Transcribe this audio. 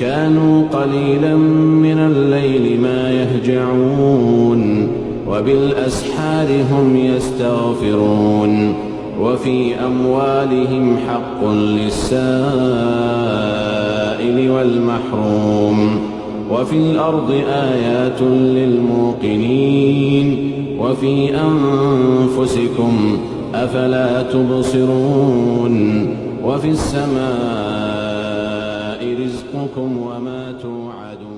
كانوا قليلا من الليل ما يهجعون وبالأسحار هم يستغفرون وفي أموالهم حق للسائل والمحروم وفي الأرض آيات للموقنين وفي أنفسكم أفلا تبصرون وفي السماء رزقكم وما توعدون